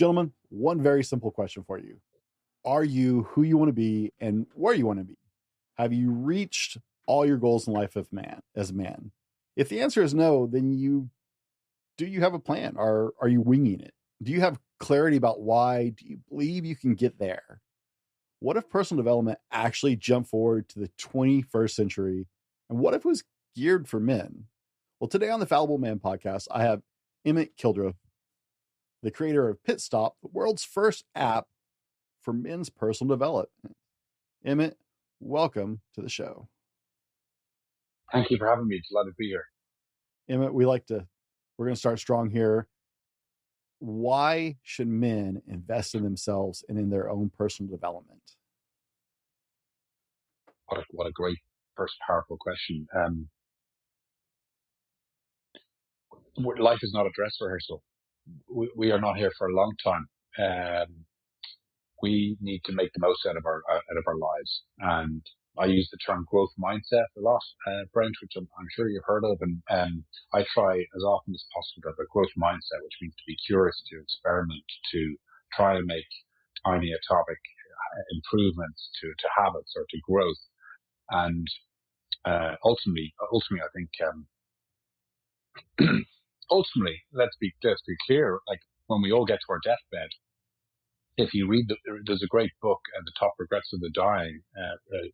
Gentlemen, one very simple question for you. Are you who you want to be and where you want to be? Have you reached all your goals in life as a man? If the answer is no, then do you have a plan? Or are you winging it? Do you have clarity about why? Do you believe you can get there? What if personal development actually jumped forward to the 21st century? And what if it was geared for men? Well, today on the Fallible Man podcast, I have Emmett Kilduff, the creator of Pitstop, the world's first app for men's personal development. Emmett, welcome to the show. Thank you for having me. Delighted to be here. Emmett, we're going to start strong here. Why should men invest in themselves and in their own personal development? What a great first powerful question. Life is not a dress rehearsal. We are not here for a long time. We need to make the most out of our lives. And I use the term growth mindset a lot, Brent, which I'm sure you've heard of. And I try as often as possible to have a growth mindset, which means to be curious, to experiment, to try and make tiny atomic improvements to habits or to growth. And ultimately, I think ultimately, let's be clear. Like when we all get to our deathbed, if you read, there's a great book, The Top Regrets of the Dying,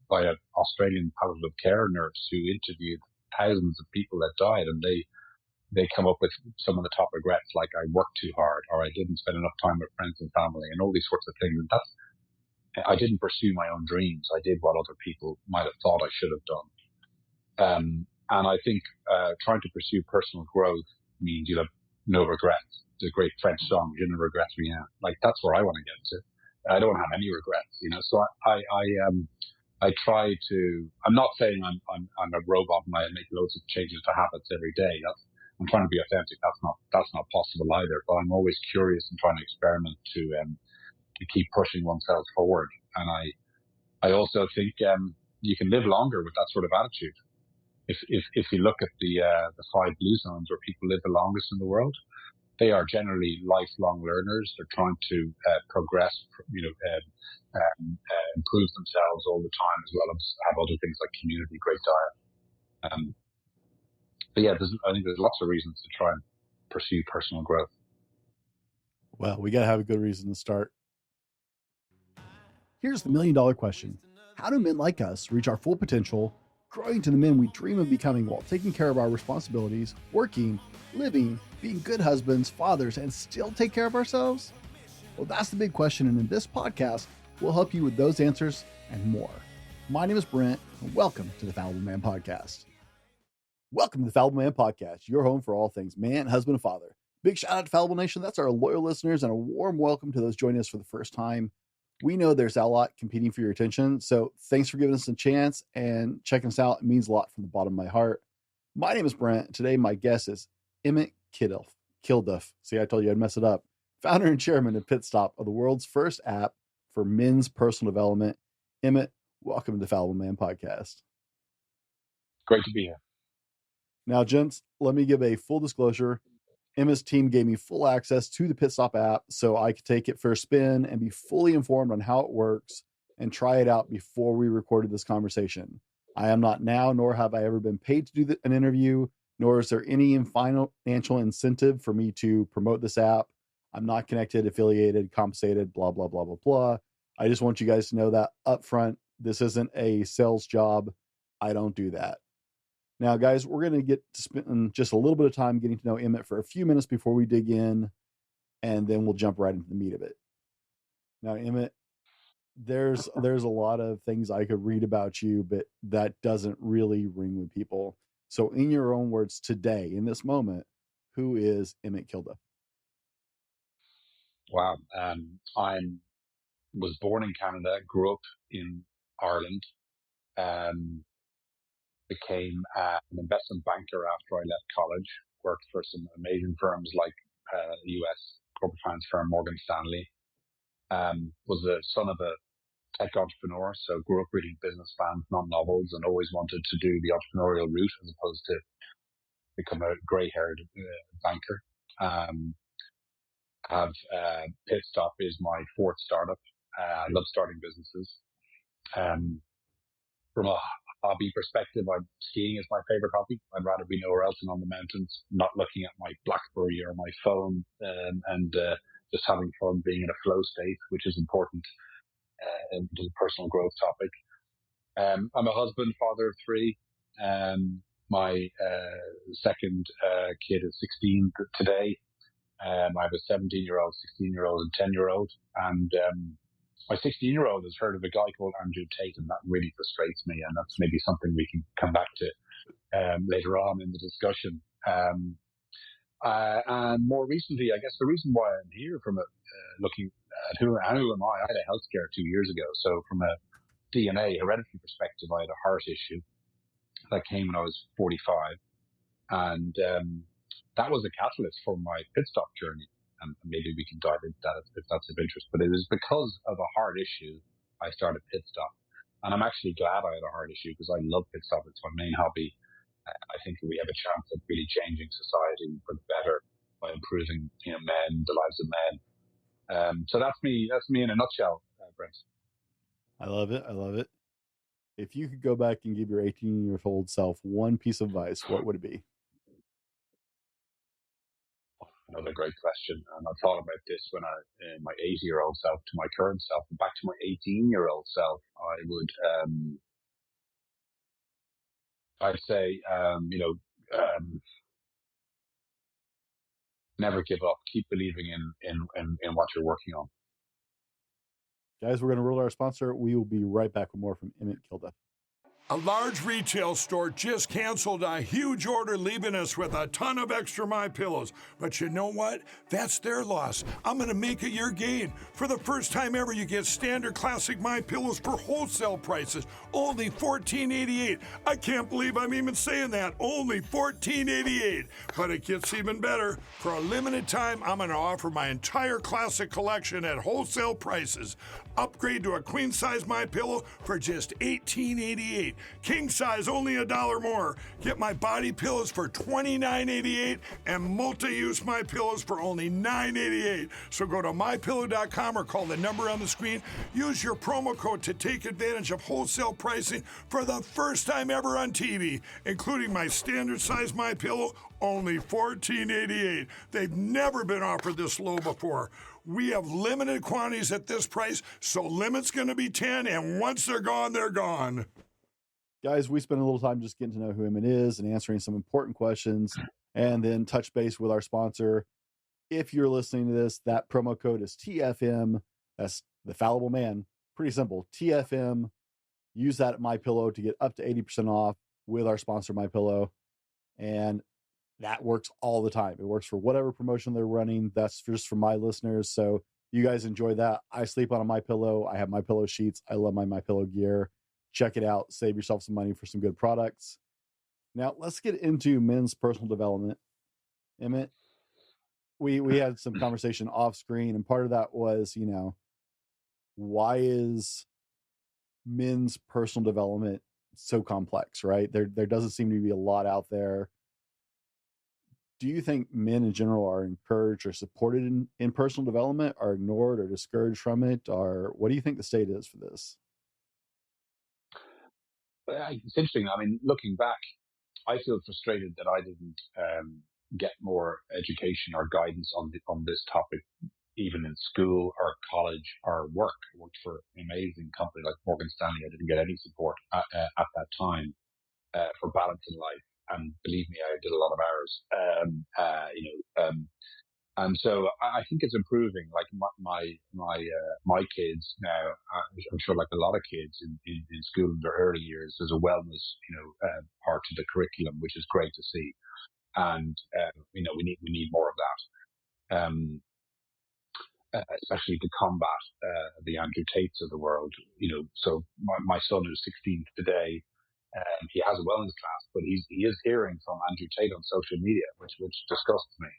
by an Australian palliative care nurse who interviewed thousands of people that died, and they come up with some of the top regrets, like I worked too hard, or I didn't spend enough time with friends and family, and all these sorts of things. And I didn't pursue my own dreams. I did what other people might have thought I should have done. And I think trying to pursue personal growth means you'll have no regrets. There's a great French song, "Je ne regrette rien." Like that's where I want to get to. I don't have any regrets, So I try to. I'm not saying I'm a robot and I make loads of changes to habits every day. I'm trying to be authentic. That's not possible either. But I'm always curious and trying to experiment to keep pushing oneself forward. And I also think you can live longer with that sort of attitude. If you look at the 5 blue zones where people live the longest in the world, they are generally lifelong learners. They're trying to progress, improve themselves all the time, as well as have other things like community, great diet. But yeah, I think there's lots of reasons to try and pursue personal growth. Well, we got to have a good reason to start. Here's the $1 million question. How do men like us reach our full potential, growing to the men we dream of becoming while taking care of our responsibilities, working, living, being good husbands, fathers, and still take care of ourselves? Well, that's the big question, and in this podcast, we'll help you with those answers and more. My name is Brent, and welcome to the Fallible Man Podcast. Welcome to the Fallible Man Podcast, your home for all things man, husband, and father. Big shout out to Fallible Nation. That's our loyal listeners, and a warm welcome to those joining us for the first time. We know there's a lot competing for your attention, so thanks for giving us a chance and checking us out. It means a lot from the bottom of my heart. My name is Brent. Today, my guest is Emmett Kilduff. See, I told you I'd mess it up. Founder and chairman of Pitstop, of the world's first app for men's personal development. Emmett, welcome to the Fallible Man Podcast. Great to be here. Now, gents, let me give a full disclosure. Emma's team gave me full access to the Pitstop app so I could take it for a spin and be fully informed on how it works and try it out before we recorded this conversation. I am not now, nor have I ever been paid to do an interview, nor is there any financial incentive for me to promote this app. I'm not connected, affiliated, compensated, blah, blah, blah, blah, blah. I just want you guys to know that up front, this isn't a sales job. I don't do that. Now, guys, we're going to get to spend just a little bit of time getting to know Emmett for a few minutes before we dig in, and then we'll jump right into the meat of it. Now, Emmett, there's a lot of things I could read about you, but that doesn't really ring with people. So in your own words today, in this moment, who is Emmett Kilduff? Wow. I was born in Canada, grew up in Ireland, became an investment banker after I left college, worked for some amazing firms like the US corporate finance firm Morgan Stanley, was the son of a tech entrepreneur, so grew up reading business plans, not novels, and always wanted to do the entrepreneurial route as opposed to become a grey-haired banker. have Pitstop is my fourth startup. I love starting businesses. From a hobby perspective, skiing is my favorite hobby. I'd rather be nowhere else than on the mountains, not looking at my BlackBerry or my phone, and just having fun, being in a flow state, which is important in the personal growth topic. I'm a husband, father of three. My second kid is 16 today. I have a 17-year-old, 16-year-old, and 10-year-old. And my 16-year-old has heard of a guy called Andrew Tate, and that really frustrates me. And that's maybe something we can come back to later on in the discussion. And more recently, I guess the reason why I'm here from looking at who am I? I had a health scare 2 years ago. So from a DNA hereditary perspective, I had a heart issue that came when I was 45. And that was a catalyst for my Pitstop journey. And maybe we can dive into that if that's of interest. But it was because of a heart issue I started Pitstop. And I'm actually glad I had a heart issue because I love Pitstop. It's my main hobby. I think we have a chance at really changing society for the better by improving, men, the lives of men. So that's me. That's me in a nutshell, Brent. I love it. I love it. If you could go back and give your 18-year-old self one piece of advice, what would it be? Another great question. And I thought about this when my 80-year-old self to my current self, but back to my 18-year-old self, I would, I'd say, never give up. Keep believing in what you're working on. Guys, we're going to roll our sponsor. We will be right back with more from Emmett Kilduff. A large retail store just canceled a huge order, leaving us with a ton of extra MyPillows. But you know what? That's their loss. I'm going to make it your gain. For the first time ever, you get standard classic MyPillows for wholesale prices, only $14.88. I can't believe I'm even saying that. Only $14.88. But it gets even better. For a limited time, I'm going to offer my entire classic collection at wholesale prices. Upgrade to a queen size MyPillow for just $18.88. King size only $1 more. Get my body pillows for $29.88 and multi-use MyPillows for only $9.88. So go to mypillow.com or call the number on the screen. Use your promo code to take advantage of wholesale pricing for the first time ever on TV, including my standard size MyPillow, only $14.88. They've never been offered this low before. We have limited quantities at this price, so limit's going to be 10, and once they're gone, they're gone. Guys, we spent a little time just getting to know who Emmett is and answering some important questions, and then touch base with our sponsor. If you're listening to this, that promo code is TFM. That's the Fallible Man. Pretty simple. TFM. Use that at MyPillow to get up to 80% off with our sponsor, MyPillow. And that works all the time. It works for whatever promotion they're running. That's just for my listeners. So you guys enjoy that. I sleep on a MyPillow. I have MyPillow sheets. I love my MyPillow gear. Check it out. Save yourself some money for some good products. Now let's get into men's personal development. Emmett, we had some conversation off screen, and part of that was, why is men's personal development so complex, right? There doesn't seem to be a lot out there. Do you think men in general are encouraged or supported in personal development, are ignored or discouraged from it? Or what do you think the state is for this? It's interesting. I mean, looking back, I feel frustrated that I didn't get more education or guidance on this topic, even in school or college or work. I worked for an amazing company like Morgan Stanley. I didn't get any support at that time for balance in life. And believe me, I did a lot of hours. And so I think it's improving. Like my kids now, I'm sure, like a lot of kids in school in their early years, there's a wellness part to the curriculum, which is great to see. And we need more of that, especially to combat the Andrew Tates of the world. So my son who's 16 today. He has a wellness class, but he is hearing from Andrew Tate on social media, which disgusts me.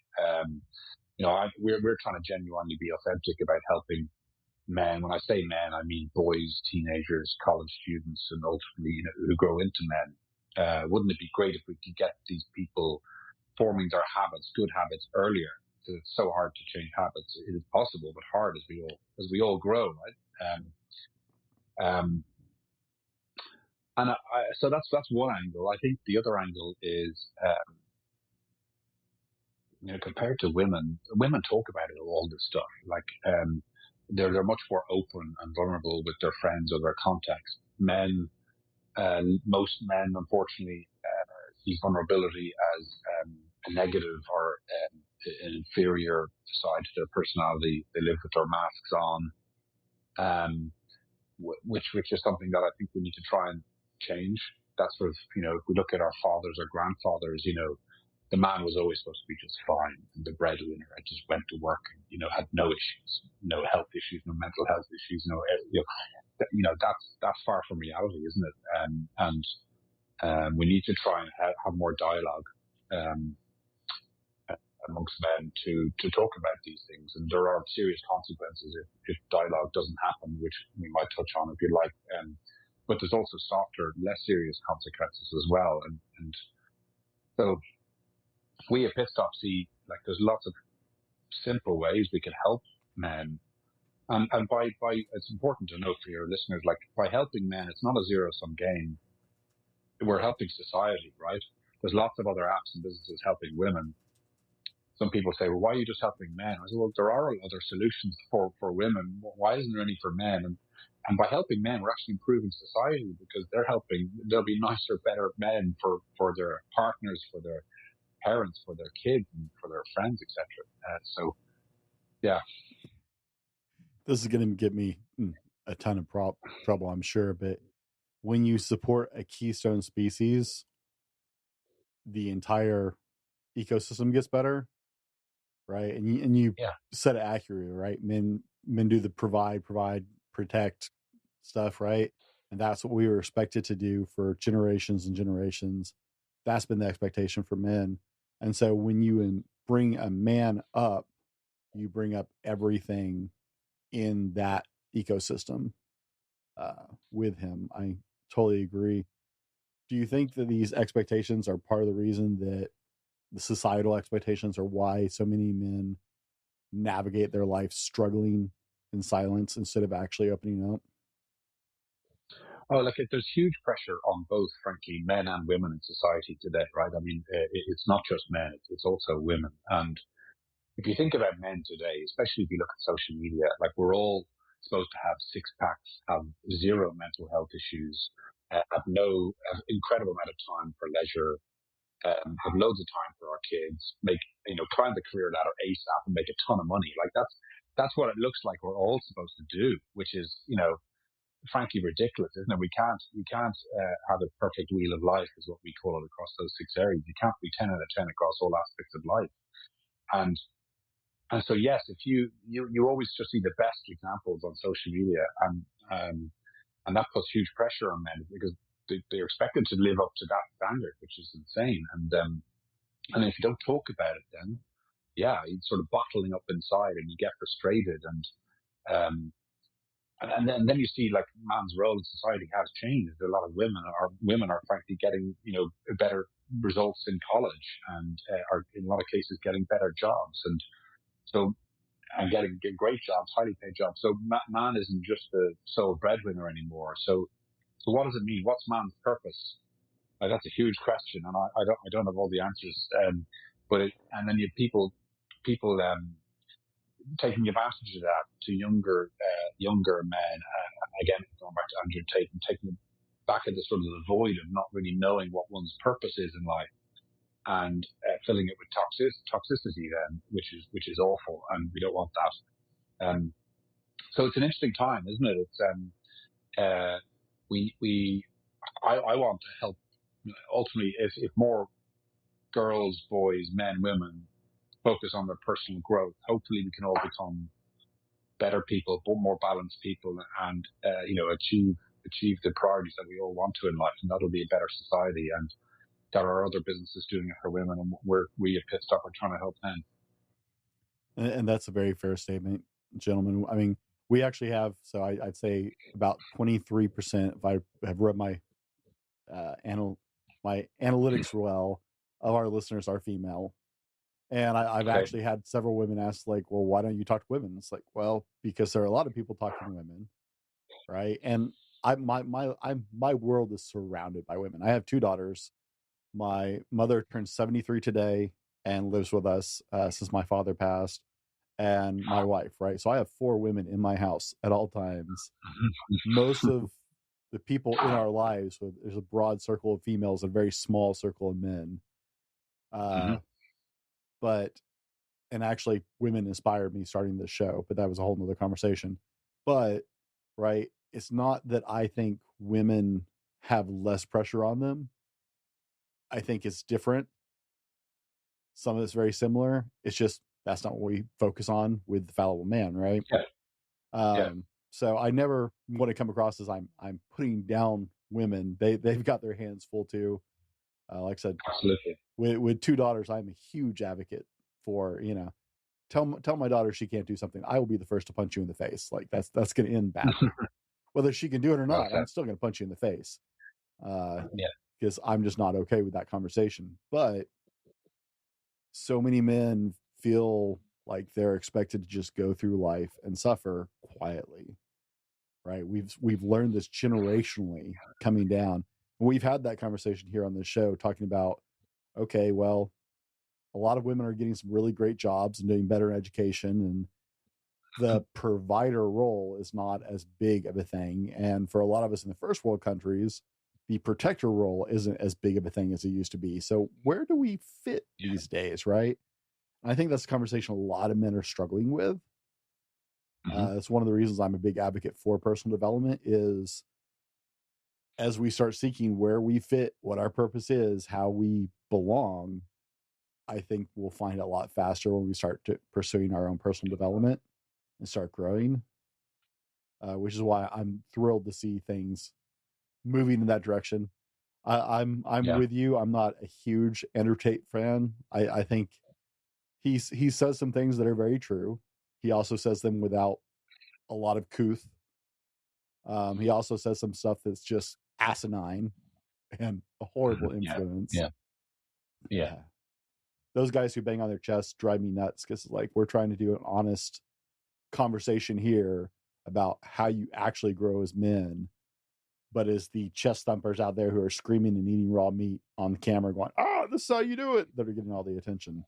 We're trying to genuinely be authentic about helping men. When I say men, I mean boys, teenagers, college students, and ultimately, who grow into men. Wouldn't it be great if we could get these people forming their habits, good habits, earlier? it's so hard to change habits. It is possible, but hard as we all grow, right? And so that's one angle. I think the other angle is, compared to women talk about it, all this stuff. Like, they're much more open and vulnerable with their friends or their contacts. Most men, unfortunately, see vulnerability as a negative or an inferior side to their personality. They live with their masks on, which is something that I think we need to try and change. That's sort of, if we look at our fathers or grandfathers, the man was always supposed to be just fine, and the breadwinner just went to work and had no issues, no health issues, no mental health issues, that's far from reality, isn't it? And we need to try and have more dialogue amongst men to talk about these things. And there are serious consequences if dialogue doesn't happen, which we might touch on if you like. But there's also softer, less serious consequences as well. And so we at Pitstop see, like, there's lots of simple ways we can help men. And by it's important to note for your listeners, like, by helping men, it's not a zero-sum game. We're helping society, right? There's lots of other apps and businesses helping women. Some people say, well, why are you just helping men? I say, well, there are other solutions for women. Why isn't there any for men? And by helping men, we're actually improving society, because there'll be nicer, better men for their partners, for their parents, for their kids, and for their friends, etc. So, yeah. This is going to get me a ton of trouble, I'm sure. But when you support a keystone species, the entire ecosystem gets better, right? And you said it accurately, right? Men do the provide, protect stuff, right? And that's what we were expected to do for generations and generations. That's been the expectation for men. And so when you bring a man up, you bring up everything in that ecosystem with him. I totally agree. Do you think that these expectations are part of the reason that the societal expectations are why so many men navigate their life struggling in silence instead of actually opening up? Oh, look, there's huge pressure on both, frankly, men and women in society today, right? I mean, it's not just men, it's also women. And if you think about men today, especially if you look at social media, like, we're all supposed to have six packs, have zero mental health issues, have incredible amount of time for leisure, have loads of time for our kids, climb the career ladder ASAP and make a ton of money. Like, that's what it looks like we're all supposed to do, which is, frankly ridiculous, isn't it? We can't have a perfect wheel of life, is what we call it, across those six areas. You can't be 10 out of 10 across all aspects of life. And so, yes, if you always just see the best examples on social media, and that puts huge pressure on men, because they're expected to live up to that standard, which is insane. And if you don't talk about it, then you're sort of bottling up inside, and you get frustrated, and then you see, like, man's role in society has changed. A lot of women are frankly getting better results in college, and are in a lot of cases getting better jobs, and getting great jobs, highly paid jobs. So man isn't just the sole breadwinner anymore. So what does it mean? What's man's purpose? That's a huge question, and I don't have all the answers. And then you have people taking advantage of that to younger men. Again, going back to Andrew Tate, and taking them back into sort of the void of not really knowing what one's purpose is in life, and filling it with toxicity then, which is awful, and we don't want that. So it's an interesting time, isn't it? It's I want to help. Ultimately, if more girls, boys, men, women focus on their personal growth, hopefully we can all become better people, more balanced people, and achieve the priorities that we all want to in life, and that'll be a better society. And there are other businesses doing it for women, and we at Pitstop are trying to help them. And that's a very fair statement, gentlemen. I mean, we actually have, so I'd say about 23%, if I have read my my analytics well, of our listeners are female. And I've Okay. actually had several women ask, like, well, why don't you talk to women? It's like, well, because there are a lot of people talking to women, right? And my world is surrounded by women. I have 2 daughters. My mother turned 73 today and lives with us since my father passed, and my wife, right? So I have 4 women in my house at all times. Most of the people in our lives, there's a broad circle of females, a very small circle of men. But and actually women inspired me starting this show, but that was a whole nother conversation. But right, it's not that I think women have less pressure on them. I think it's different. Some of it's very similar. It's just that's not what we focus on with the fallible man, right? Yeah. So I never want to come across as I'm putting down women. They've got their hands full too. Like I said, Absolutely. With 2 daughters, I'm a huge advocate for, tell my daughter she can't do something. I will be the first to punch you in the face. Like that's going to end badly. Whether she can do it or Well not, said. I'm still going to punch you in the face. Yeah. Because I'm just not okay with that conversation. But so many men feel like they're expected to just go through life and suffer quietly, right? We've learned this generationally coming down. We've had that conversation here on this show talking about, okay, well, a lot of women are getting some really great jobs and doing better in education, and the provider role is not as big of a thing. And for a lot of us in the first world countries, the protector role isn't as big of a thing as it used to be. So where do we fit these days, right? I think that's a conversation a lot of men are struggling with. It's one of the reasons I'm a big advocate for personal development is as we start seeking where we fit, what our purpose is, how we belong, I think we'll find it a lot faster when we start pursuing our own personal development and start growing, which is why I'm thrilled to see things moving in that direction. I'm with you. I'm not a huge Andrew Tate fan. I think he says some things that are very true. He also says them without a lot of couth. He also says some stuff that's just asinine and a horrible influence. Yeah. Those guys who bang on their chest drive me nuts because like we're trying to do an honest conversation here about how you actually grow as men, but as the chest thumpers out there who are screaming and eating raw meat on camera going, oh, this is how you do it, that are getting all the attention.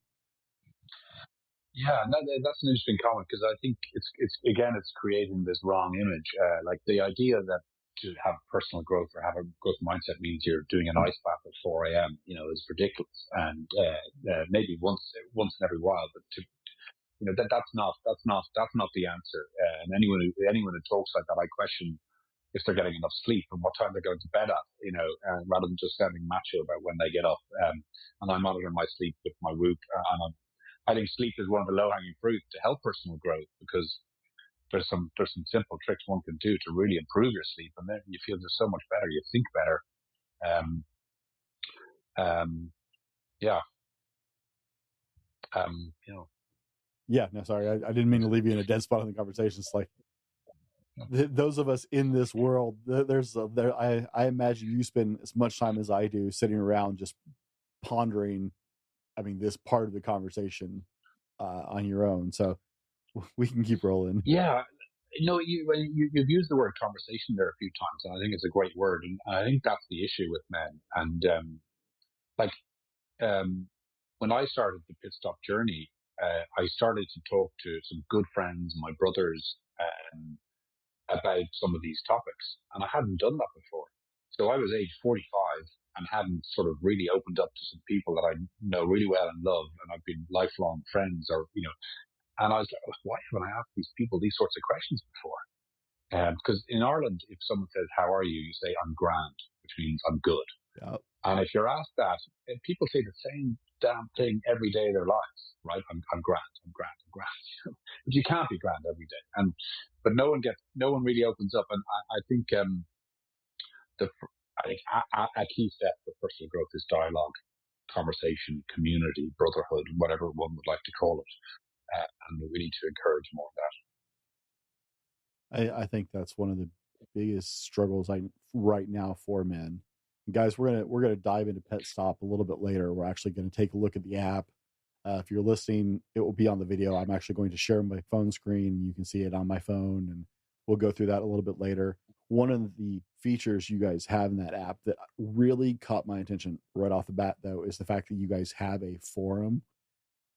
Yeah, that's an interesting comment because I think it's creating this wrong image. Like the idea that to have personal growth or have a growth mindset means you're doing an ice bath at 4 a.m. Is ridiculous. And maybe once in every while, but that's not the answer. And anyone who talks like that, I question if they're getting enough sleep and what time they're going to bed at. Rather than just sounding macho about when they get up. And I monitor my sleep with my Whoop, and I think sleep is one of the low-hanging fruit to help personal growth because there's some simple tricks one can do to really improve your sleep, and then you feel just so much better. You think better. Yeah. Yeah. No, sorry, I didn't mean to leave you in a dead spot in the conversation. It's like those of us in this world, I imagine you spend as much time as I do sitting around just pondering. I mean, this part of the conversation on your own. So we can keep rolling. Yeah. You've used the word conversation there a few times, and I think it's a great word. And I think that's the issue with men. And when I started the Pitstop journey, I started to talk to some good friends, my brothers, about some of these topics, and I hadn't done that before. So I was age 45 and hadn't sort of really opened up to some people that I know really well and love, and I've been lifelong friends, and I was like, why haven't I asked these people these sorts of questions before? Because in Ireland, if someone says, how are you? You say, I'm grand, which means I'm good. Yep. And if you're asked that, people say the same damn thing every day of their lives, right? I'm grand, I'm grand, I'm grand. But you can't be grand every day. But no one really opens up. And I think a key step for personal growth is dialogue, conversation, community, brotherhood, whatever one would like to call it. And we need to encourage more of that. I think that's one of the biggest struggles right now for men. And guys, we're gonna dive into Pitstop a little bit later. We're actually going to take a look at the app. If you're listening, it will be on the video. I'm actually going to share my phone screen. You can see it on my phone, and we'll go through that a little bit later. One of the features you guys have in that app that really caught my attention right off the bat, though, is the fact that you guys have a forum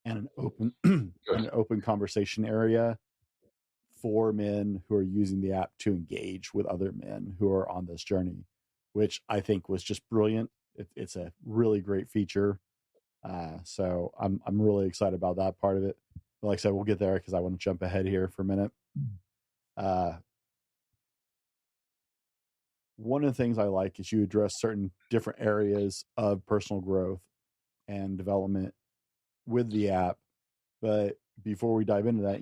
and an open and an open conversation area for men who are using the app to engage with other men who are on this journey, which I think was just brilliant. It's a really great feature. So I'm really excited about that part of it. But like I said, we'll get there because I want to jump ahead here for a minute. One of the things I like is you address certain different areas of personal growth and development with the app. But before we dive into that,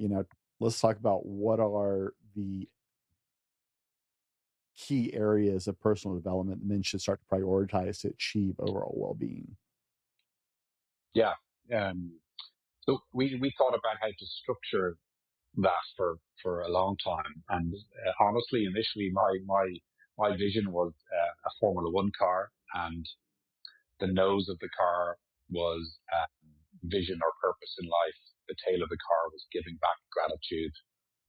let's talk about what are the key areas of personal development that men should start to prioritize to achieve overall well-being. Yeah. So we thought about how to structure that for a long time. And honestly, initially, my vision was a Formula One car, and the nose of the car was vision or purpose in life. The tail of the car was giving back gratitude.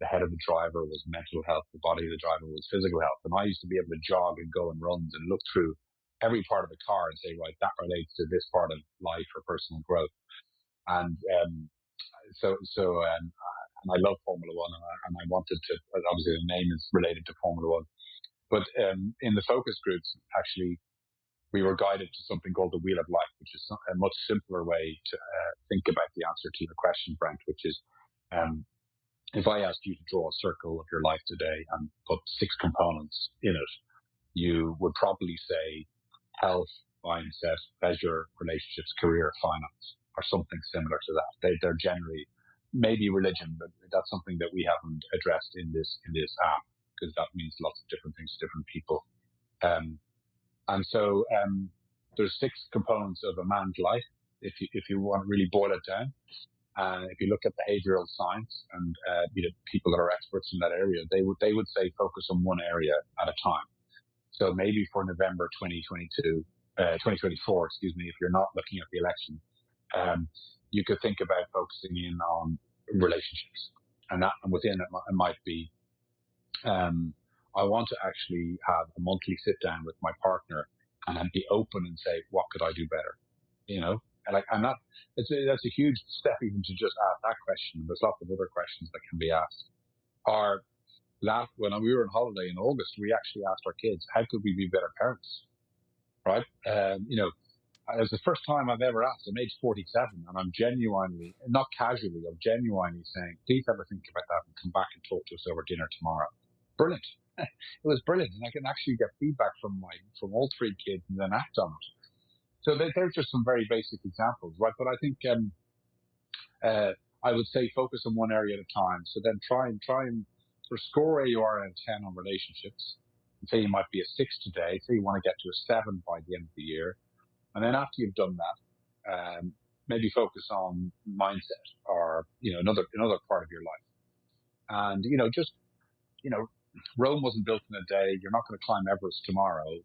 The head of the driver was mental health. The body of the driver was physical health. And I used to be able to jog and go and runs and look through every part of the car and say, right, that relates to this part of life or personal growth. And and I love Formula One, and I wanted to. Obviously, the name is related to Formula One, but in the focus groups, actually, we were guided to something called the Wheel of Life, which is a much simpler way to think about the answer to your question, Brent. Which is, if I asked you to draw a circle of your life today and put 6 components in it, you would probably say health, mindset, pleasure, relationships, career, finance, or something similar to that. They're generally, maybe religion, but that's something that we haven't addressed in this app, because that means lots of different things to different people. And so there's 6 components of a man's life, if you want to really boil it down. If you look at behavioral science and people that are experts in that area, they would say focus on one area at a time. So maybe for November 2024, if you're not looking at the election, you could think about focusing in on relationships, and within it might be, I want to actually have a monthly sit down with my partner and then be open and say, what could I do better? And that's a huge step even to just ask that question. There's lots of other questions that can be asked. When we were on holiday in August, we actually asked our kids, how could we be better parents? Right? It was the first time I've ever asked. I'm age 47, and I'm genuinely, not casually, I'm genuinely saying, please have a think about that and come back and talk to us over dinner tomorrow. Brilliant. It was brilliant. And I can actually get feedback from all 3 kids and then act on it. So they're just some very basic examples, right? But I think I would say focus on one area at a time. So then try and sort of score where you are out of 10 on relationships. And say you might be a 6 today. Say you want to get to a 7 by the end of the year. And then after you've done that, maybe focus on mindset or another part of your life. And Rome wasn't built in a day. You're not going to climb Everest tomorrow.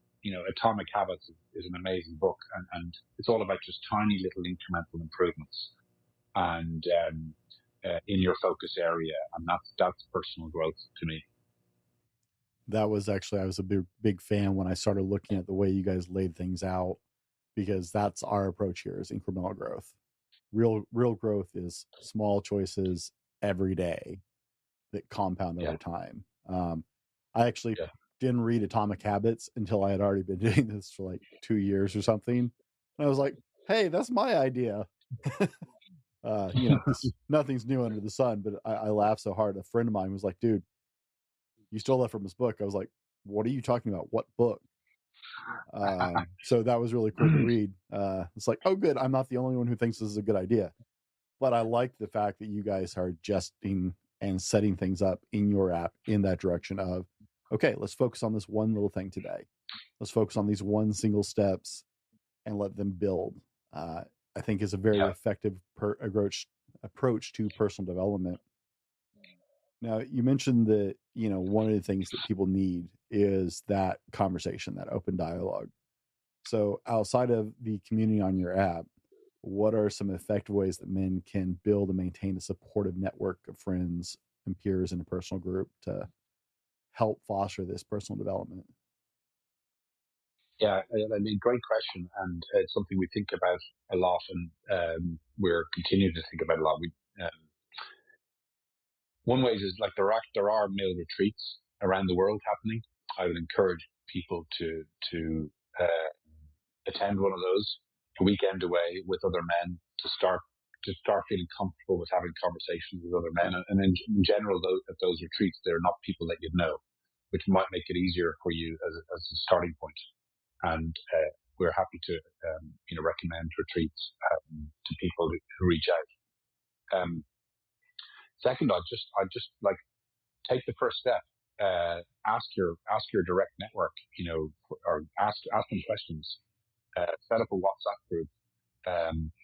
Atomic Habits is an amazing book, and it's all about just tiny little incremental improvements, and in your focus area, and that's personal growth to me. That was actually, I was a big fan when I started looking at the way you guys laid things out, because that's our approach here is incremental growth. Real growth is small choices every day that compound over time. I actually didn't read Atomic Habits until I had already been doing this for like 2 years or something. And I was like, hey, that's my idea. Nothing's new under the sun, but I laughed so hard. A friend of mine was like, dude, you stole that from his book. I was like, what are you talking about? What book? So that was really cool to read. It's like, oh, good. I'm not the only one who thinks this is a good idea. But I like the fact that you guys are adjusting and setting things up in your app in that direction of, okay, let's focus on this one little thing today. Let's focus on these one single steps and let them build. I think is a very effective approach to personal development. Now, you mentioned that, one of the things that people need is that conversation, that open dialogue. So outside of the community on your app, what are some effective ways that men can build and maintain a supportive network of friends and peers in a personal group to help foster this personal development? Yeah, I mean, great question, and it's something we think about a lot, and we're continuing to think about a lot. One way is like there are male retreats around the world happening. I would encourage people to attend one of those, a weekend away with other men, to start feeling comfortable with having conversations with other men. And in general, at those retreats, they're not people that you know, which might make it easier for you as a starting point. And we're happy to recommend retreats to people who reach out. Second, I'd just like take the first step. Ask your direct network, or ask them questions. Set up a WhatsApp group.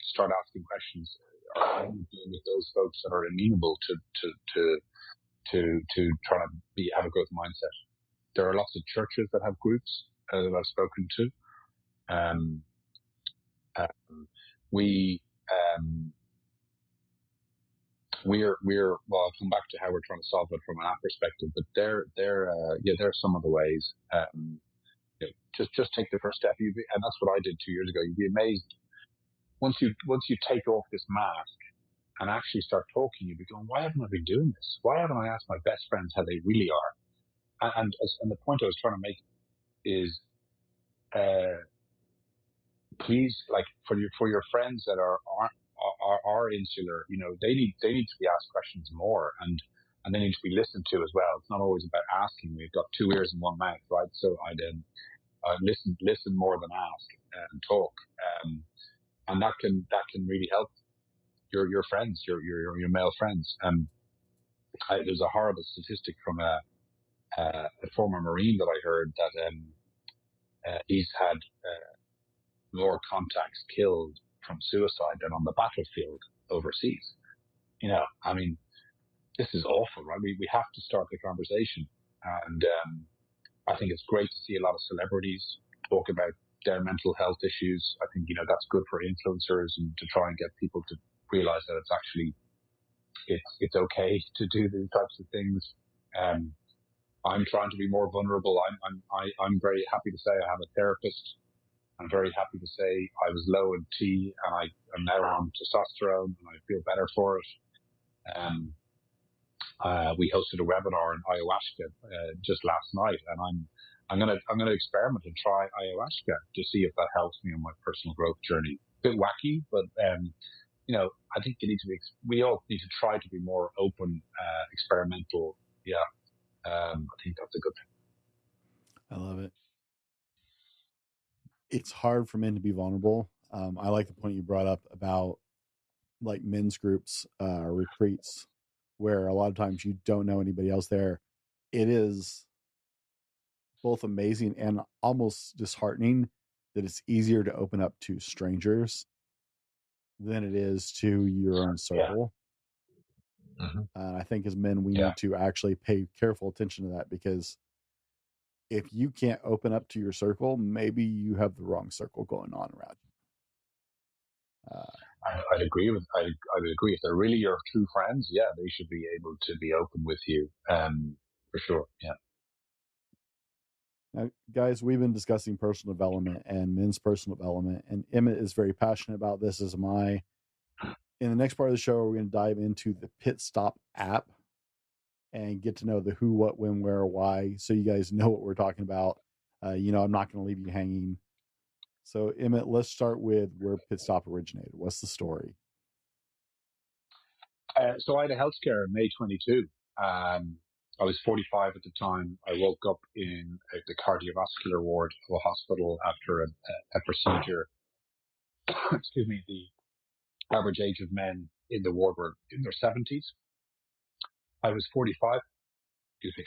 Start asking questions. Are you dealing with those folks that are amenable to try to have a growth mindset? There are lots of churches that have groups that I've spoken to. Well, I'll come back to how we're trying to solve it from an app perspective, but there are some of the ways. Just take the first step, and that's what I did 2 years ago. You'd be amazed once you take off this mask and actually start talking. You'd be going, why haven't I been doing this? Why haven't I asked my best friends how they really are? And the point I was trying to make is, please, like for your friends that are insular, they need to be asked questions more, and they need to be listened to as well. It's not always about asking. We've got two ears and one mouth, right? So I'd listen more than ask and talk, and that can really help your friends, your male friends. There's a horrible statistic from a former Marine that I heard that he's had more contacts killed from suicide than on the battlefield overseas. I mean, this is awful, right? We have to start the conversation, and I think it's great to see a lot of celebrities talk about their mental health issues. I think that's good for influencers and to try and get people to realize that it's actually it's okay to do these types of things. I'm trying to be more vulnerable. I'm very happy to say I have a therapist. I'm very happy to say I was low in T and I am now on testosterone and I feel better for it. We hosted a webinar in ayahuasca just last night, and I'm gonna experiment and try ayahuasca to see if that helps me on my personal growth journey. A bit wacky, but I think we all need to try to be more open, experimental. Yeah, I think that's a good thing. I love it. It's hard for men to be vulnerable. I like the point you brought up about like men's groups, retreats, where a lot of times you don't know anybody else there. It is both amazing and almost disheartening that it's easier to open up to strangers than it is to your own circle. Yeah. Mm-hmm. I think as men, we need to actually pay careful attention to that, because if you can't open up to your circle, maybe you have the wrong circle going on around you. I'd agree I would agree. If they're really your true friends, yeah, they should be able to be open with you, for sure. Yeah. Now, guys, we've been discussing personal development and men's personal development, and Emmett is very passionate about this, as am I. In the next part of the show, we're going to dive into the Pitstop app and get to know the who, what, when, where, why, so you guys know what we're talking about. I'm not going to leave you hanging. So, Emmett, let's start with where Pitstop originated. What's the story? So I had a health scare in May 22. I was 45 at the time. I woke up in the cardiovascular ward of a hospital after a procedure. Excuse me. The average age of men in the ward were in their 70s. I was 45. Excuse me.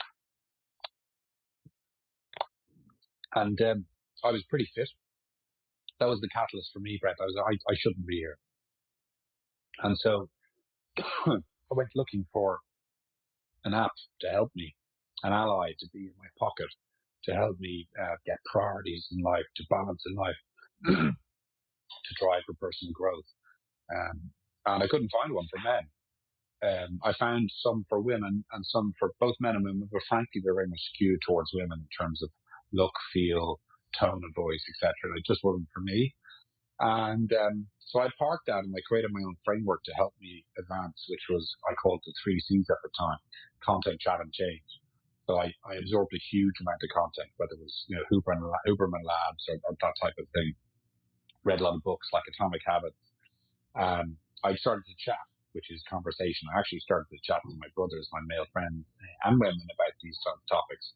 And I was pretty fit. That was the catalyst for me, Brett. I shouldn't be here. And so I went looking for an app to help me, an ally to be in my pocket, to help me get priorities in life, to balance in life, to drive for personal growth. And I couldn't find one for men. I found some for women and some for both men and women, but frankly, they're very much skewed towards women in terms of look, feel, tone of voice, etc. It just wasn't for me. And so I parked that and I created my own framework to help me advance, which was, I called the 3Cs at the time: content, chat, and change. So I absorbed a huge amount of content, whether it was, Huberman Labs or that type of thing. Read a lot of books like Atomic Habits. I started to chat, which is conversation. I actually started to chat with my brothers, my male friends, and women about these topics.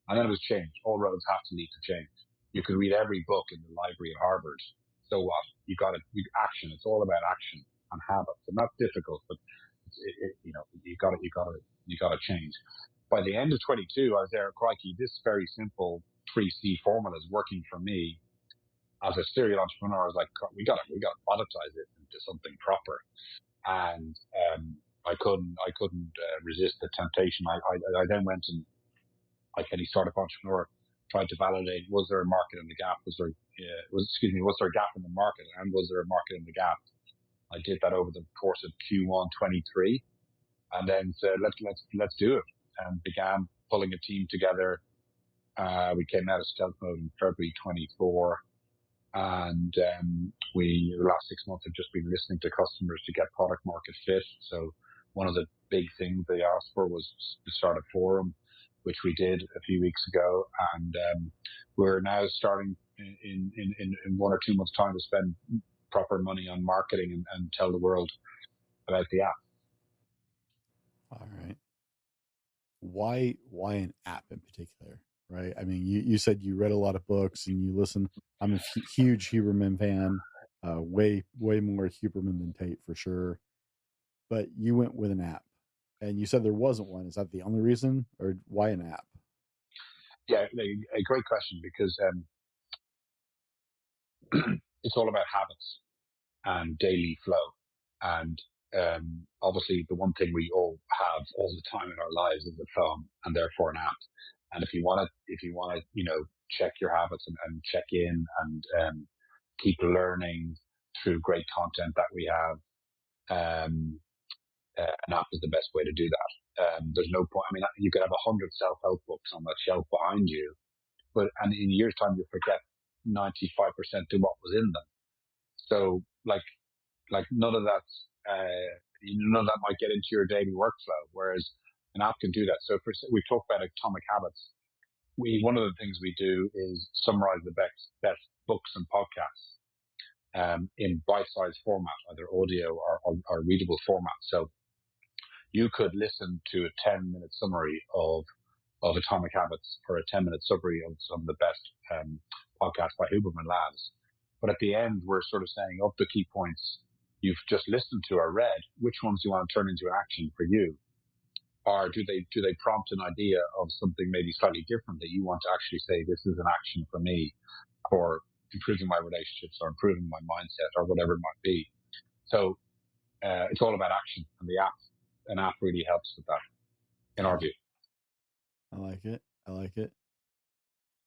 And then it was change. All roads have to lead to change. You could read every book in the library of Harvard. So what? You action. It's all about action and habits, and that's difficult. But you got to change. By the end of 22, I was there. Crikey, this very simple 3C formula is working for me. As a serial entrepreneur, I was like, we got to monetize it into something proper. And I couldn't resist the temptation. I then went and, like any startup entrepreneur, tried to validate, was there a market in the gap? Was there a gap in the market, and was there a market in the gap? I did that over the course of Q1 23, and then said, let's do it, and began pulling a team together. We came out of stealth mode in February 24. And the last 6 months have just been listening to customers to get product market fit. So one of the big things they asked for was to start a forum, which we did a few weeks ago. And we're now starting in 1 or 2 months' time to spend proper money on marketing and tell the world about the app. All right. Why an app in particular? Right. I mean, you said you read a lot of books and you listen. I'm a huge Huberman fan, way more Huberman than Tate for sure. But you went with an app, and you said there wasn't one. Is that the only reason, or why an app? Yeah, a great question, because it's all about habits and daily flow. And obviously, the one thing we all have all the time in our lives is a phone, and therefore an app. And if you want to, check your habits and check in and keep learning through great content that we have, an app is the best way to do that. There's no point. I mean, you could have 100 self-help books on that shelf behind you, and in a year's time, you forget 95% of what was in them. So, like none of that might get into your daily workflow, whereas an app can do that. So we talk about Atomic Habits. One of the things we do is summarize the best books and podcasts in bite-sized format, either audio or readable format. So you could listen to a 10-minute summary of Atomic Habits, or a 10-minute summary of some of the best podcasts by Huberman Labs. But at the end, we're sort of saying, of the key points you've just listened to or read, which ones do you want to turn into action for you? Or do they prompt an idea of something maybe slightly different that you want to actually say, this is an action for me, for improving my relationships or improving my mindset or whatever it might be? So it's all about action, and an app really helps with that, in our view. I like it.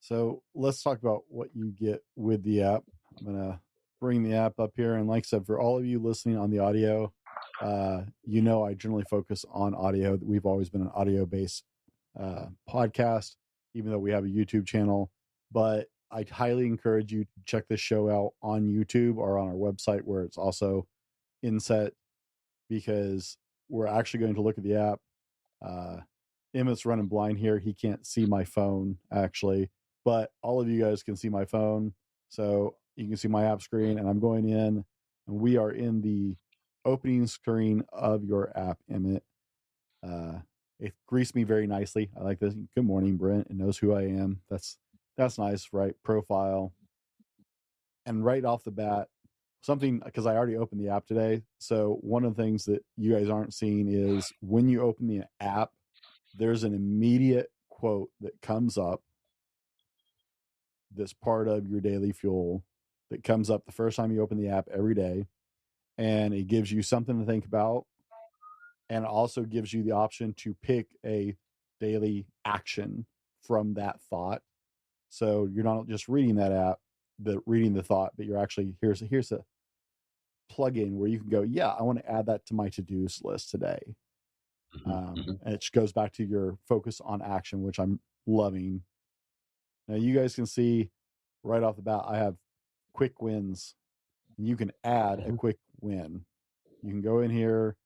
So let's talk about what you get with the app. I'm going to bring the app up here. And like I said, for all of you listening on the audio, I generally focus on audio. We've always been an audio-based podcast, even though we have a YouTube channel. But I highly encourage you to check this show out on YouTube or on our website, where it's also inset, because we're actually going to look at the app. Emmett's running blind here. He can't see my phone, actually, but all of you guys can see my phone. So you can see my app screen, and I'm going in, and we are in the opening screen of your app, Emmett. It greets me very nicely. I like this. Good morning, Brent. It knows who I am. That's nice, right? Profile. And right off the bat, because I already opened the app today. So one of the things that you guys aren't seeing is when you open the app, there's an immediate quote that comes up that's part of your daily fuel, that comes up the first time you open the app every day. And it gives you something to think about. And it also gives you the option to pick a daily action from that thought. So you're not just reading that app, reading the thought, but you're actually, here's a plugin where you can go, yeah, I want to add that to my to-dos list today. And it goes back to your focus on action, which I'm loving. Now you guys can see right off the bat, I have quick wins, and you can add a quick win. You can go in here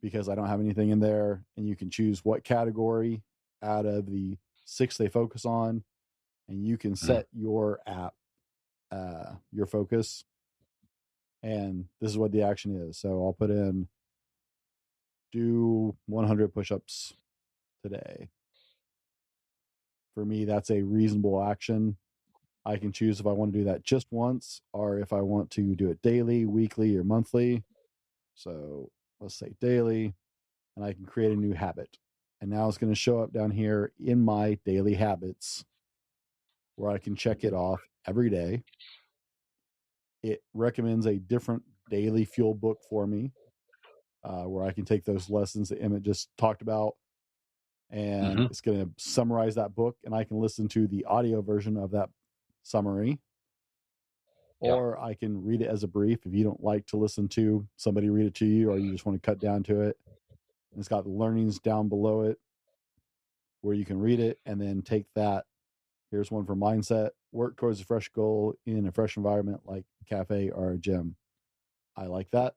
because I don't have anything in there, and you can choose what category out of the 6 they focus on, and you can set your app, your focus. And this is what the action is. So I'll put in do 100 push-ups today. For me, that's a reasonable action. I can choose if I want to do that just once or if I want to do it daily, weekly, or monthly. So let's say daily, and I can create a new habit. And now it's going to show up down here in my daily habits where I can check it off every day. It recommends a different daily fuel book for me, where I can take those lessons that Emmett just talked about, and it's going to summarize that book, and I can listen to the audio version of that summary, or I can read it as a brief if you don't like to listen to somebody read it to you, or you just want to cut down to it. And it's got the learnings down below it where you can read it and then take that. Here's one for mindset: work towards a fresh goal in a fresh environment like a cafe or a gym. I like that.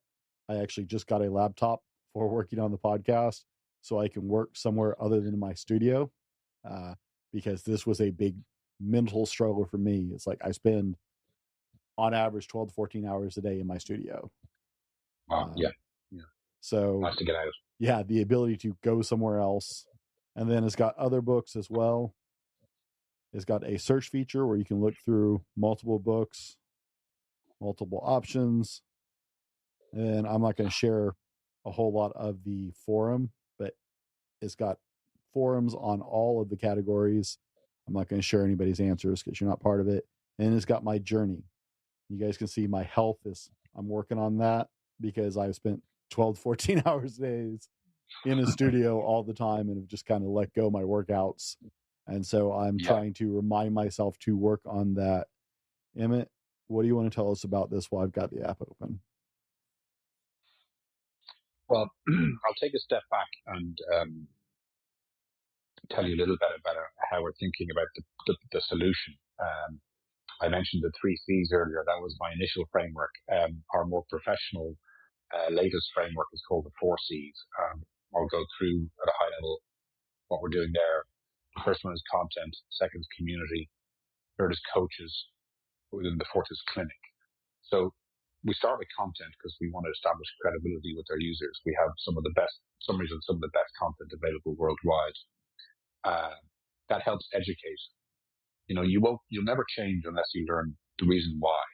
I actually just got a laptop for working on the podcast so I can work somewhere other than my studio, because this was a big mental struggle for me. It's like I spend on average 12 to 14 hours a day in my studio. Yeah. So nice to get out. Yeah, the ability to go somewhere else. And then it's got other books as well. It's got a search feature where you can look through multiple books, multiple options. And I'm not going to share a whole lot of the forum, but it's got forums on all of the categories. I'm not going to share anybody's answers because you're not part of it. And it's got my journey. You guys can see my health I'm working on that because I've spent 12 to 14 hours days in a studio all the time and have just kind of let go my workouts. And so I'm trying to remind myself to work on that. Emmett, what do you want to tell us about this while I've got the app open? Well, I'll take a step back and tell you a little bit about how we're thinking about the solution. I mentioned the 3 C's earlier. That was my initial framework. Our more professional latest framework is called the 4 C's. I'll go through at a high level what we're doing there. The first one is content. Second is community. Third is coaches. Within the fourth is clinic. So we start with content because we want to establish credibility with our users. We have some of the best summaries of some of the best content available worldwide. That helps educate. You'll never change unless you learn the reason why.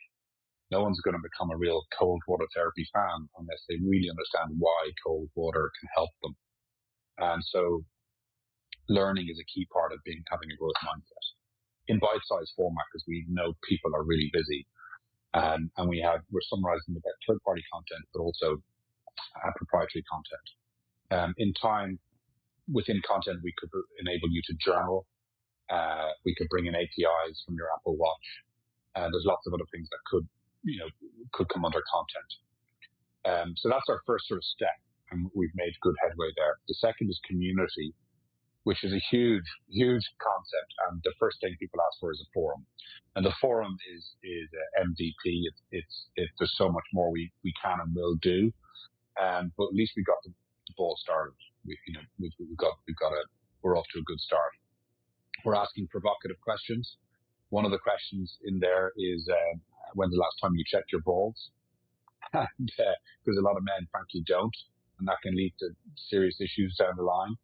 No one's going to become a real cold water therapy fan unless they really understand why cold water can help them. And so learning is a key part of having a growth mindset in bite-sized format because we know people are really busy. And we're summarizing the third-party content, but also proprietary content. In time, within content, we could enable you to journal. We could bring in APIs from your Apple Watch. There's lots of other things that could come under content. So that's our first sort of step, and we've made good headway there. The second is community, which is a huge, huge concept. And the first thing people ask for is a forum. And the forum is MVP. There's so much more we can and will do. But at least we got the ball started. We're off to a good start. We're asking provocative questions. One of the questions in there is, when's the last time you checked your balls? And because a lot of men, frankly, don't. And that can lead to serious issues down the line.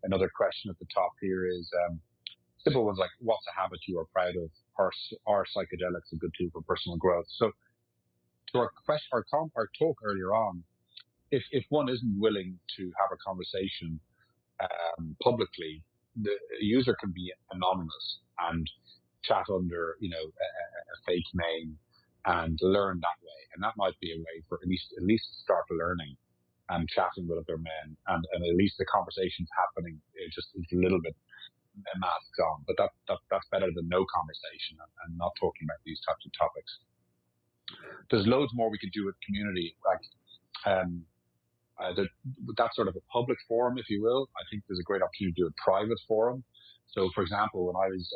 Another question at the top here is simple ones like, what's a habit you are proud of? Are psychedelics a good tool for personal growth? So to our talk earlier on, if one isn't willing to have a conversation publicly, the user can be anonymous and chat under a fake name and learn that way. And that might be a way for at least start learning and chatting with other men, and at least the conversation's happening just a little bit masks on. But that's better than no conversation and not talking about these types of topics. There's loads more we could do with community. That's sort of a public forum, if you will. I think there's a great opportunity to do a private forum. So, for example, when I was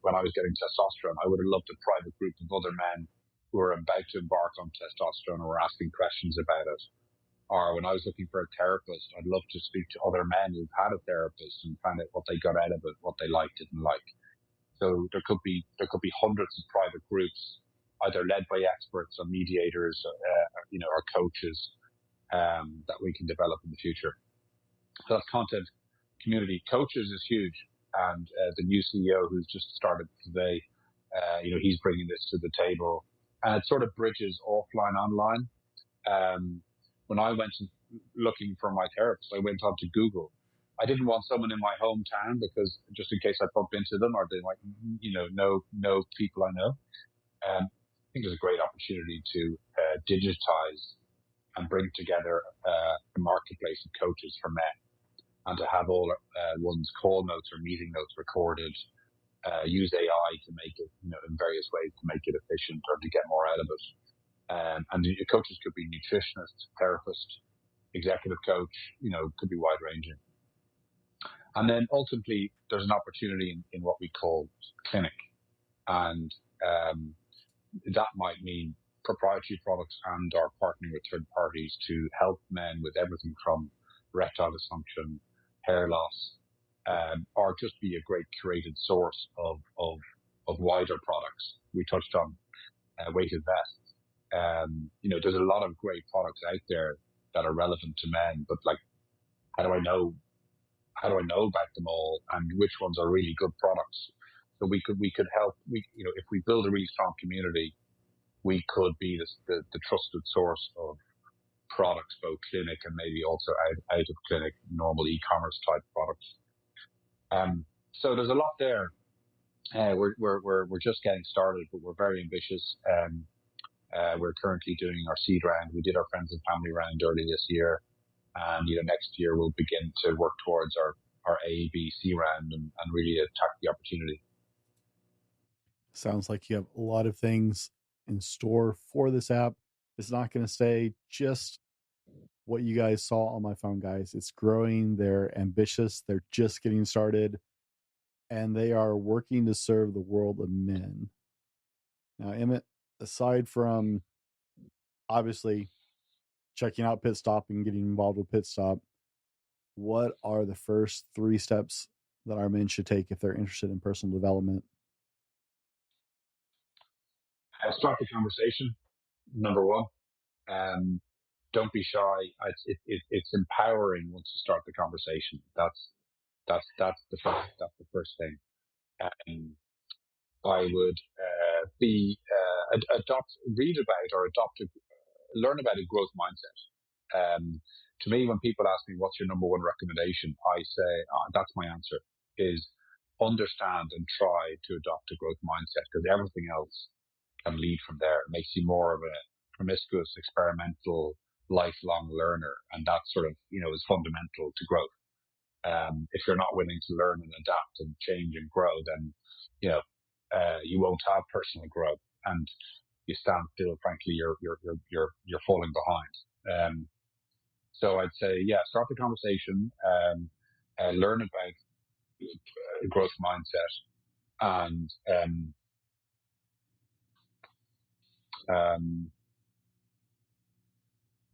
when I was getting testosterone, I would have loved a private group of other men who were about to embark on testosterone or were asking questions about it. Or when I was looking for a therapist, I'd love to speak to other men who've had a therapist and find out what they got out of it, what they liked, didn't like. So there could be hundreds of private groups, either led by experts or mediators, or coaches that we can develop in the future. So that's content. Community. Coaches is huge, and the new CEO who's just started today, he's bringing this to the table, and it sort of bridges offline online. When I went looking for my therapist, I went onto Google. I didn't want someone in my hometown because just in case I bump into them or they might, know people I know. I think there's a great opportunity to digitize and bring together a marketplace of coaches for men, and to have all one's call notes or meeting notes recorded, use AI to make it, in various ways to make it efficient or to get more out of it. And the coaches could be nutritionist, therapist, executive coach, could be wide ranging. And then ultimately there's an opportunity in what we call clinic. And that might mean proprietary products and or partnering with third parties to help men with everything from erectile dysfunction, hair loss, or just be a great curated source of wider products. We touched on weighted vests. There's a lot of great products out there that are relevant to men, but how do I know about them all and which ones are really good products? So we could help. If we build a really strong community, we could be the trusted source of products, both clinic and maybe also out of clinic, normal e-commerce type products. So there's a lot there. We're just getting started, but we're very ambitious. We're currently doing our seed round. We did our friends and family round early this year, and next year we'll begin to work towards our ABC round and really attack the opportunity. Sounds like you have a lot of things in store for this app. It's not going to stay just what you guys saw on my phone, guys. It's growing. They're ambitious. They're just getting started, and they are working to serve the world of men. Now, Emmett, aside from obviously checking out Pitstop and getting involved with Pitstop, what are the first 3 steps that our men should take if they're interested in personal development? Start the conversation. Number one. Don't be shy. It's empowering once you start the conversation. That's the first thing. I would learn about a growth mindset. To me, when people ask me what's your number one recommendation, I say that's my answer: is understand and try to adopt a growth mindset, because everything else can lead from there. It makes you more of a promiscuous, experimental, lifelong learner, and that sort of is fundamental to growth. If you're not willing to learn and adapt and change and grow, then you won't have personal growth, and you stand still. Frankly, you're falling behind. So I'd say, start the conversation, learn about growth mindset, and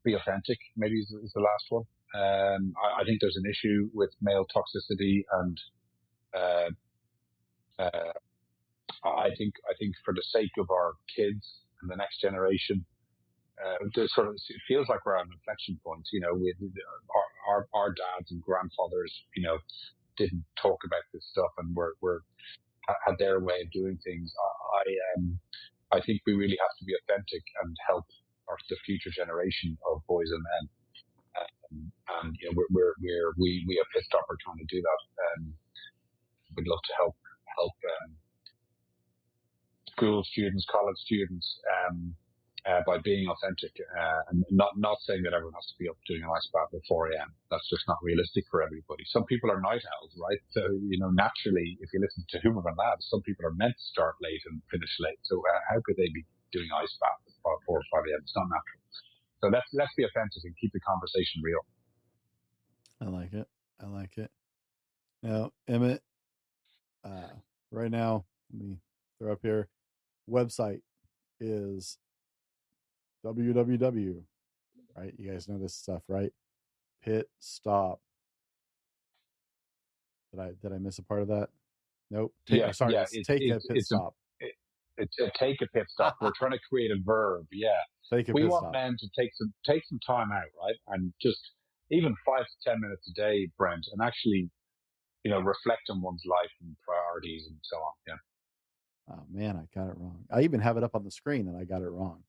be authentic. Maybe is the last one. I think there's an issue with male toxicity, and I think for the sake of our kids and the next generation, it feels like we're at an inflection point. Our dads and grandfathers, didn't talk about this stuff, and had their way of doing things. I think we really have to be authentic and help the future generation of boys and men. And we at Pitstop are trying to do that. We'd love to help school students, college students, by being authentic, and not saying that everyone has to be up doing an ice bath at 4 a.m. That's just not realistic for everybody. Some people are night owls, right? So, naturally, if you listen to Huberman Labs, some people are meant to start late and finish late. So how could they be doing ice bath at 4 or 5 a.m. It's not natural. So let's be authentic and keep the conversation real. I like it. I like it. Now, Emmett, right now, let me throw up here. Website is www. Right, you guys know this stuff, right? Pitstop. Did I miss a part of that? Nope. Take a pit stop. It's a take a pit stop. We're trying to create a verb. Yeah. We want men to take some time out, right? And just even 5 to 10 minutes a day, Brent, and actually, reflect on one's life and priorities and so on. Yeah. Oh man, I got it wrong. I even have it up on the screen that I got it wrong.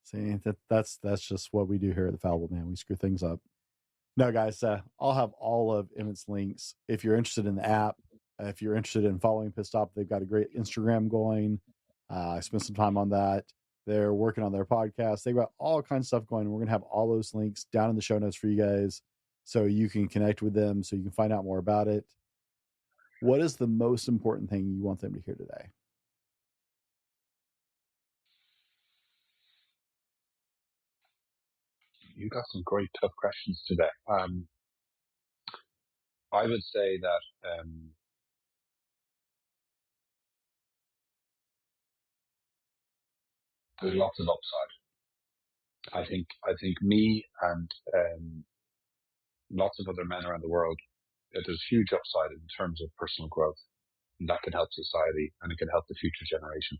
See, that's just what we do here at the Fallible Man. We screw things up. No, guys, I'll have all of Emmett's links. If you're interested in the app, if you're interested in following Pitstop, they've got a great Instagram going. I spent some time on that. They're working on their podcast. They've got all kinds of stuff going. We're going to have all those links down in the show notes for you guys so you can connect with them, so you can find out more about it. What is the most important thing you want them to hear today? You got some great tough questions today. I would say that there's lots of upside. I think me and lots of other men around the world, there's huge upside in terms of personal growth, and that can help society and it can help the future generation.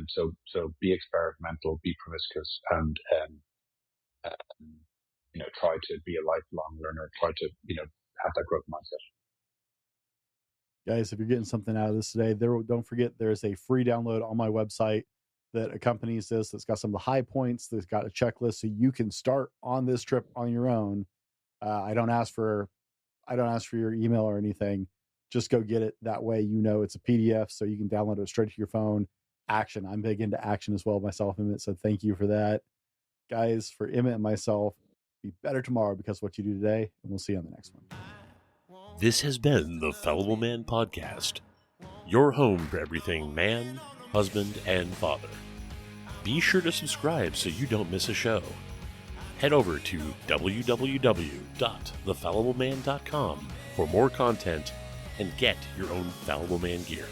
So be experimental, be promiscuous, and try to be a lifelong learner. Try to have that growth mindset. Guys, if you're getting something out of this today, don't forget there's a free download on my website that accompanies this. That's got some of the high points. That's got a checklist so you can start on this trip on your own. I don't ask for your email or anything. Just go get it. That way, it's a PDF, so you can download it straight to your phone. Action. I'm big into action as well myself, Emmett. So thank you for that, guys. For Emmett and myself, be better tomorrow because of what you do today, and we'll see you on the next one. This has been the Fallible Man Podcast, your home for everything man, husband, and father. Be sure to subscribe so you don't miss a show. Head over to www.thefallibleman.com for more content and get your own Fallible Man gear.